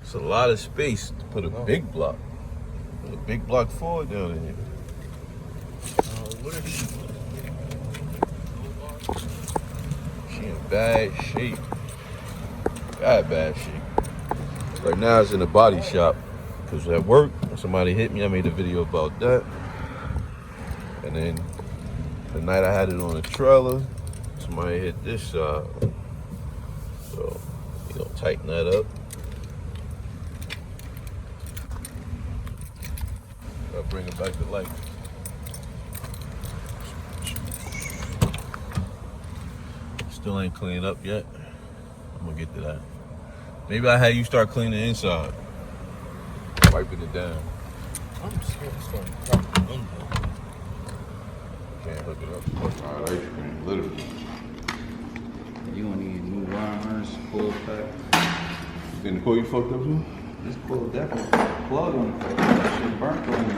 It's a lot of space to put a big block. Put a big block forward down in here. What are these? She in bad shape. Bad shape. Right now it's in the body shop. Because at work, somebody hit me. I made a video about that. And then the night I had it on a trailer, somebody hit this side. So, tighten that up. I'll bring it back to life. Still ain't cleaned up yet. I'm gonna get to that. Maybe I had you start cleaning the inside. Wiping it down. I'm scared to start dropping the window. Can't hook it up. Alright, ice cream, literally. You gonna need new wire harness, coil pack. You think the coil you fucked up too? This coil definitely plug on it. That shit burnt on it.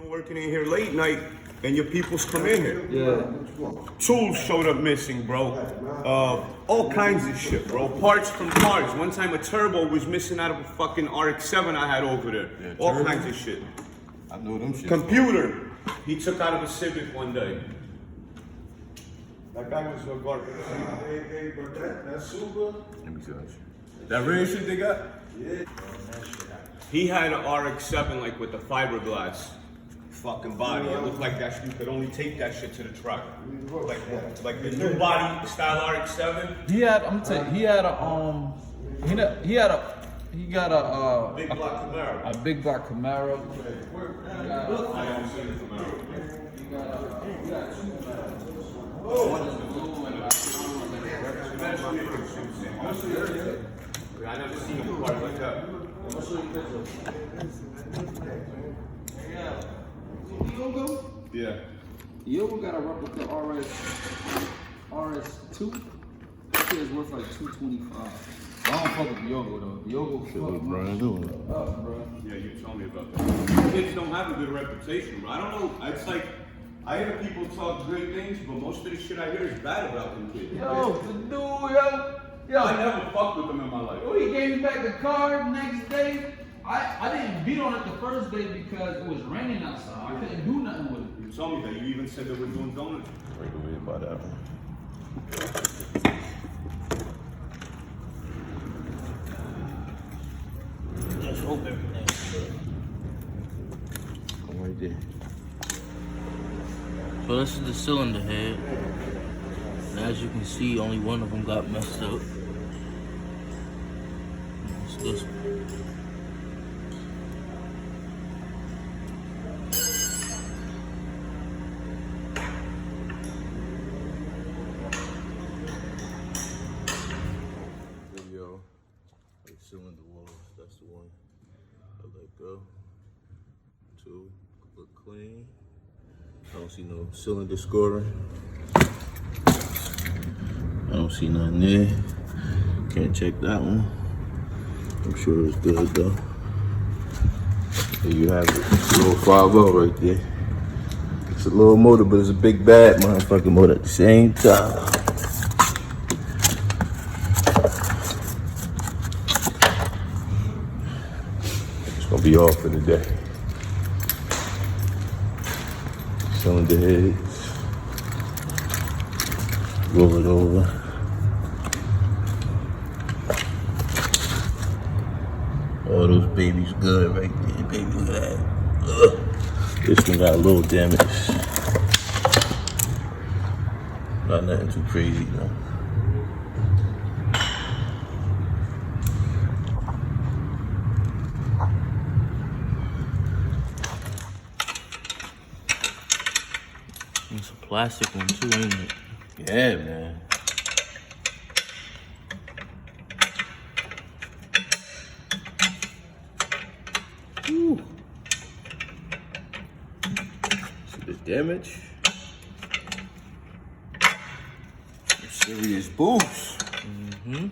Working in here late night and your peoples come in here. Yeah. Tools showed up missing, bro. All kinds of shit, bro. Parts from cars. One time a turbo was missing out of a fucking RX-7 I had over there. Yeah, all turbo? kinds of shit. I know them shit. Computer. He took out of a Civic one day. That guy was a garbage. Hey, but that Super, Let me see that shit. That real shit they got? yeah. He had an RX-7 like with the fiberglass fucking body. It looked like that you could only take that shit to the truck. Like the new body style RX-7. He had. I'm telling you, he got a Big block Camaro. a big block Camaro. I haven't seen the Camaro. I never seen a car like that. Yeah. Yogo got a replica RS2. That shit is worth like $225. I don't fuck with Yogo though. Yogo Shit look brand new. bro. Yeah, you told me about that. Kids don't have a good reputation, bro. I don't know. It's like, I hear people talk great things, but most of the shit I hear is bad about them kids. Yo, the dude, yo. I never fucked with them in my life. Oh, he gave me back the car the next day. I didn't beat on it the first day because it was raining outside. I couldn't do nothing with it. You told me that. You even said they were doing donuts. Right away about that one. Just hope everything's good. Come right there. So this is the cylinder head. And as you can see, only one of them got messed up. It's this one. Video. Like cylinder walls. That's the one. I let go. 2. Look clean. I don't see no cylinder scoring. I don't see nothing there. Can't check that one. I'm sure it's good though. There you have it. It's a little 5.0 right there. It's a little motor, but it's a big bad motherfucking motor at the same time. It's gonna be all for the day. Cylinder heads. Roll it over. All those babies good right there, baby. Look at that. Ugh. This one got a little damage. Not nothing too crazy though. It's a plastic one too, ain't it? Yeah, man. Woo. See the damage? Some serious boost. Mm-hmm.